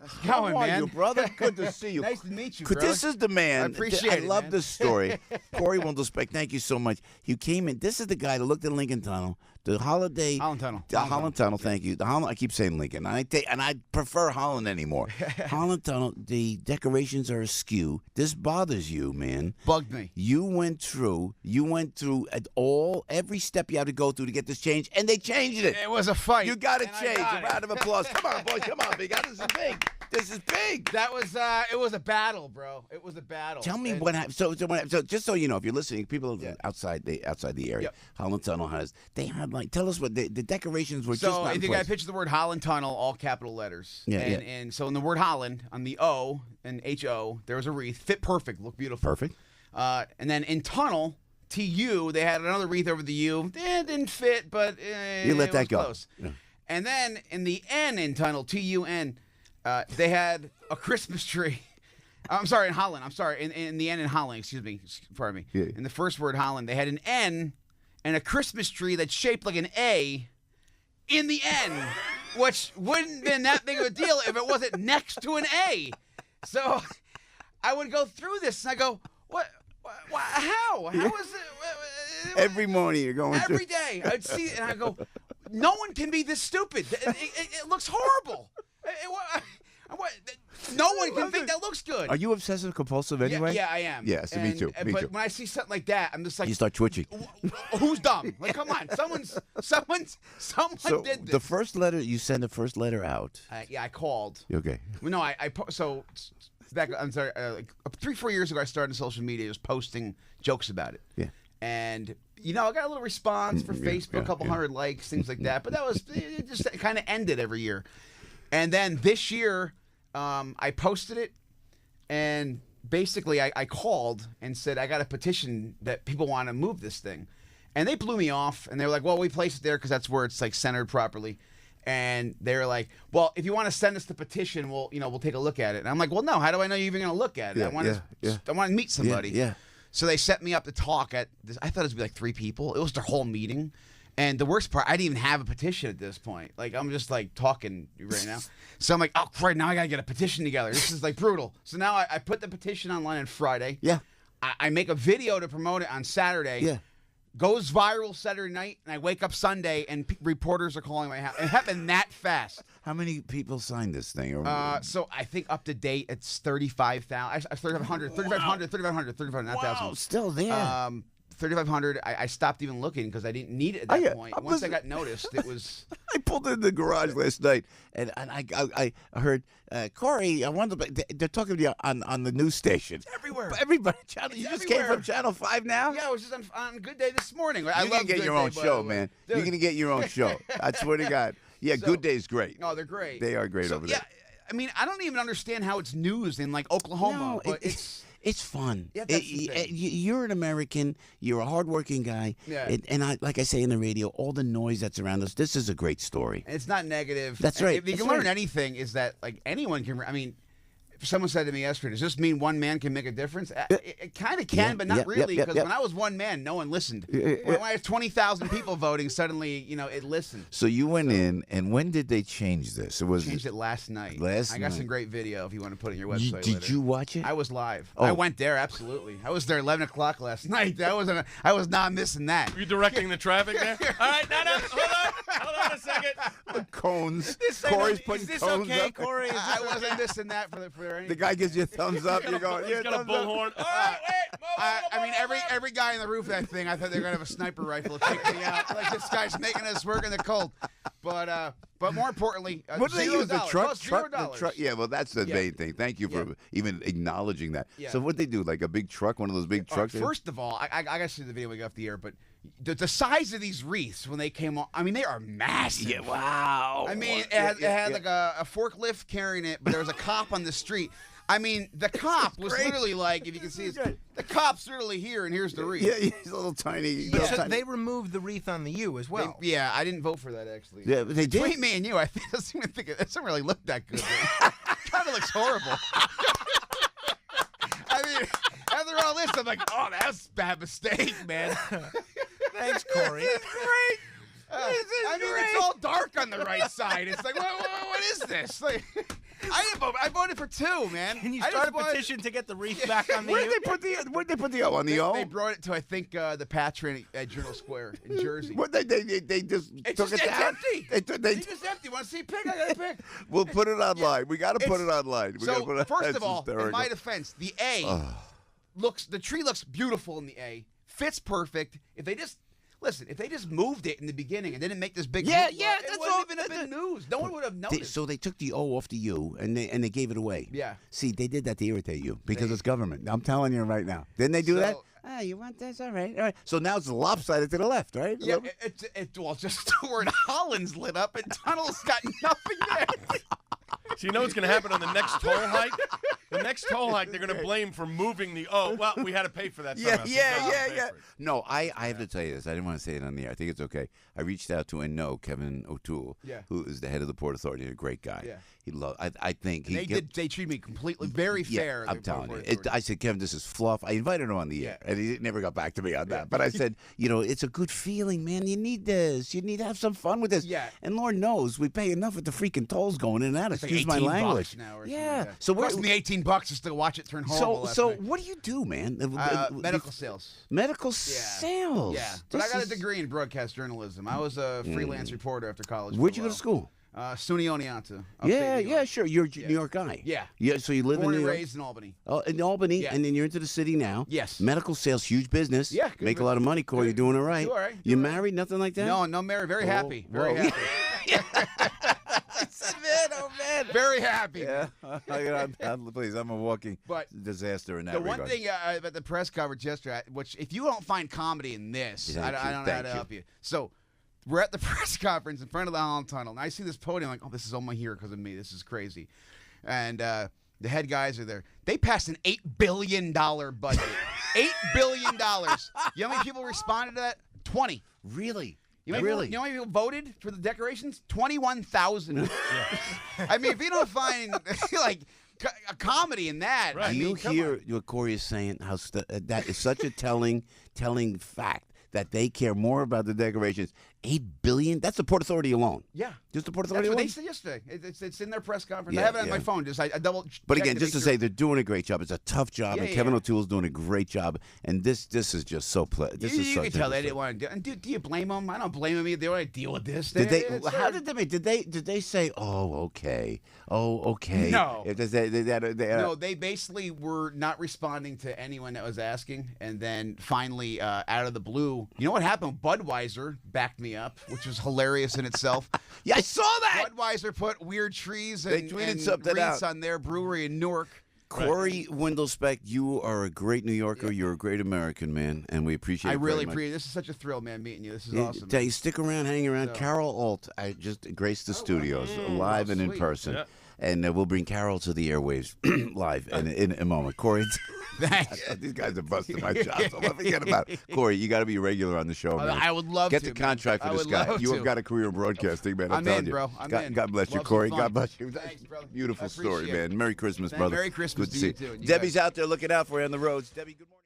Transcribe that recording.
How's it going, How are man? you, brother? Good to see you. Nice to meet you, bro. This is the man. I appreciate it, I love man. this story. Cory Windelspecht, thank you so much. You came in. This is the guy that looked at Lincoln Tunnel, the holiday. Holland Tunnel. The Holland Tunnel, thank you. The Holland. I keep saying Lincoln. And I prefer Holland anymore. Holland Tunnel, the decorations are askew. This bothers you, man. Bugged me. You went through every step you had to go through to get this change, and they changed it. It was a fight. You got to and I change. got A round of applause. Come on, boys. Come on, big guy. This is big. This is big. That was it was a battle, bro. It was a battle. Tell me what happened. So just so you know, if you're listening, people outside the area, Yep. Holland Tunnel tell us what the decorations were. So just not I in think I place. pictured the word Holland Tunnel, all capital letters. Yeah, and so in the word Holland, on the O and HO, there was a wreath. Fit perfect, looked beautiful. Perfect. And then in tunnel, TU, they had another wreath over the U. It didn't fit, but You let it that was go. Close. Yeah. And then in the N in tunnel, TUN, they had a Christmas tree. I'm sorry, in Holland. I'm sorry, in the N in Holland. Excuse me. Pardon me. Yeah. In the first word Holland, they had an N and a Christmas tree that's shaped like an A in the N, which wouldn't have been that big of a deal if it wasn't next to an A. So I would go through this and I go, what how? How is it? Every morning you're going Every through. day. I'd see it and I go, no one can be this stupid. It looks horrible. No one can think that looks good. Are you obsessive compulsive anyway? Yeah, I am. Yeah, so me too. Me but too. when I see something like that, I'm just like, You start twitching. who's dumb? Like, come on, someone So did this. the first letter you send the first letter out. Yeah, I called. Okay. Well, no, so back. I'm sorry. Like 3-4 years ago, I started social media, just posting jokes about it. Yeah. And I got a little response for Facebook, a couple hundred likes, things like that. But it just kind of ended every year. And then this year, I posted it, and basically I called and said I got a petition that people want to move this thing, and they blew me off. And they were like, "Well, we placed it there because that's where it's like centered properly." And they were like, "Well, if you want to send us the petition, we'll take a look at it." And I'm like, "Well, no. How do I know you're even going to look at it? Yeah, I want to meet somebody." Yeah. So they set me up to talk at this. I thought it was be like 3 people. It was their whole meeting. And the worst part, I didn't even have a petition at this point. Like, I'm just like talking right now. So I'm like, oh, great, now I got to get a petition together. This is like brutal. So now I put the petition online on Friday. Yeah. I make a video to promote it on Saturday. Yeah. Goes viral Saturday night, and I wake up Sunday, and reporters are calling my house. It happened that fast. How many people signed this thing? So I think up to date, it's 35,000. 3,500, not 1,000. Wow, still there. 3,500. I stopped even looking because I didn't need it at that point. Once I got noticed, it was. I pulled in the garage last night, and I heard Cory. I wonder, they're talking to you on the news station. Everywhere. Everybody. You just came everywhere. from Channel 5 now? Yeah, I was just on Good Day this morning. You're going to get your own show, man. You're going to get your own show. I swear to God. Yeah, Good Day's great. No, they're great. They are great over there. Yeah, I mean, I don't even understand how it's news in like Oklahoma, No, but it's fun. Yeah, that's the thing. You're an American. You're a hardworking guy. Yeah. And I, like I say in the radio, all the noise that's around us. This is a great story. it's not negative. That's And right. If you That's can learn right. anything, is that like anyone can. I mean, someone said to me yesterday, "Does this mean one man can make a difference?" It kind of can, but not really. Because when I was one man, no one listened. When I had 20,000 people voting, suddenly it listened. So you went in, and when did they change this? It was Changed it last night. Last I got some night. great video if you want to put it on your website. Did later. you watch it? I was live. Oh. I went there, absolutely. I was there 11 o'clock last night. I was not missing that. Were you directing the traffic there? All right, no, hold on a second. The cones. Is Corey's putting this cones okay, up. Corey? Is this I wasn't missing that for anything. The guy gives you a thumbs up. You're going, He's got a thumbs up. bullhorn. All right, wait. I mean, every guy in the roof of that thing, I thought they were gonna have a sniper rifle to take me out. Like, this guy's making us work in the cold. But more importantly, What do they use? The $0. truck? Cost Truck? The $0. truck? Yeah, well, that's the Yeah. main thing. Thank you for even acknowledging that. Yeah. So what they do? Like a big truck, one of those big trucks? First of all, I got to see the video we got off the air, but the size of these wreaths when they came on, I mean, they are massive. Yeah, wow. I mean, it had like a forklift carrying it, but there was a cop on the street. I mean, the cop was literally like, if you can see, the cop's literally here, and here's the wreath. Yeah, he's a little tiny. So they removed the wreath on the U as well. Yeah, I didn't vote for that, actually. Yeah, they did. Between me and you, I doesn't even think it doesn't really look that good. Kind of looks horrible. I mean, after all this, I'm like, oh, that's a bad mistake, man. Thanks, Cory. This is great. I mean, it's all dark on the right side. It's like, what is this? Like, I didn't vote. I voted for 2, man. Can you I start just a wanted- petition to get the wreath back on the Where U? did they put the O on the O? They brought it to, I think, the Patron at Journal Square in Jersey. What they just took it it's down. empty. It's just empty. Want to see a pig? I got a pig. We'll put it online. We got to put it online. So first of all, in my defense, the A the tree looks beautiful in the A, fits perfect. If they just moved it in the beginning and didn't make this big Yeah, hoopla, yeah, it that's wouldn't all- even have been news. No one would have noticed. So they took the O off the U and they gave it away. Yeah. See, they did that to irritate you because it's government. I'm telling you right now. Didn't they do that? Ah, you want this? All right, all right. So now it's lopsided to the left, right? Yeah, well, just where Holland's lit up and Tunnel's got nothing there. So you know what's going to happen on the next toll hike? The next toll hike, they're going to blame for moving the O. Well, we had to pay for that. Yeah, somehow, so yeah, you guys yeah, pay yeah. for it. No, I have to tell you this. I didn't want to say it on the air. I think it's okay. I reached out to Kevin O'Toole, who is the head of the Port Authority, a great guy. Yeah. He loved. I think he. They treated me completely very fair. I'm telling you. I said, Kevin, this is fluff. I invited him on the air, and he never got back to me on that. But I said, it's a good feeling, man. You need this. You need to have some fun with this. Yeah. And Lord knows we pay enough with the freaking tolls going in and out. Excuse my language. Now or yeah. Like so cost me $18 just to watch it turn horrible. So what do you do, man? Medical sales. Medical sales. Yeah. But I got a degree in broadcast journalism. I was a freelance reporter after college. Where'd you go to school? SUNY Oneonta. Yeah, sure. You're a New York guy. Yeah. Yeah. So you live Born in New and York. raised in Albany. Oh, in Albany, and then you're into the city now. Yes. Medical sales, huge business. Yeah. Make a lot of money, Corey. You're doing it right. You all right? You married? Nothing like that? No, married. Very happy. Very happy. Man. Very happy. Yeah. Please, I'm a walking disaster in that regard. The one thing about the press coverage yesterday, which if you don't find comedy in this, I don't know how to help you. So we're at the press conference in front of the Holland Tunnel, and I see this podium like, oh, this is only here because of me. This is crazy. And the head guys are there. They passed an $8 billion budget. $8 billion. You know how many people responded to that? 20. Really? You know how many people voted for the decorations? 21,000. I mean, if you don't find like a comedy in that, right. I mean, you hear what Corey is saying? How that is such a telling fact that they care more about the decorations. $8 billion? That's the Port Authority alone. Yeah. Just the Port Authority alone? That's what they said yesterday. It's in their press conference. Yeah, I have it on my phone. I double checked. But again, just to say, they're doing a great job. It's a tough job, and Kevin O'Toole's doing a great job. And this is just so This is so. You can tell they didn't want to do it. And do you blame them? I don't blame them either. They want to deal with this. How did they make? Did they say, "Oh, okay, oh, okay"? No. No, they basically were not responding to anyone that was asking, and then finally, out of the blue, you know what happened? Budweiser backed me up, which was hilarious in itself. Yeah, I saw that. Budweiser put weird trees They and tweeted something wreaths out on their brewery in Newark. Cory Windelspecht, you are a great New Yorker. You're a great American, man, and we appreciate it. I really very much. appreciate it. This is such a thrill, man, meeting you. This is awesome. You stick around, hang around. Carol Alt, I just graced the studios live and in person. Yeah. And we'll bring Carol to the airwaves live in a moment. Corey, Thanks. these guys are busting my chops. I'll never forget about it. Corey, you got to be a regular on the show, man. I would love Get to. the contract man. for this I would guy. love You to. have got a career in broadcasting, man. I'm telling you. bro. I'm in. God bless you, Love some Corey. fun. God bless you. Thanks, brother. Beautiful I story, appreciate it. man. Merry Christmas, brother. Merry Christmas Good to see you, too. And you Debbie's guys. out there looking out for you on the roads. Debbie, good morning.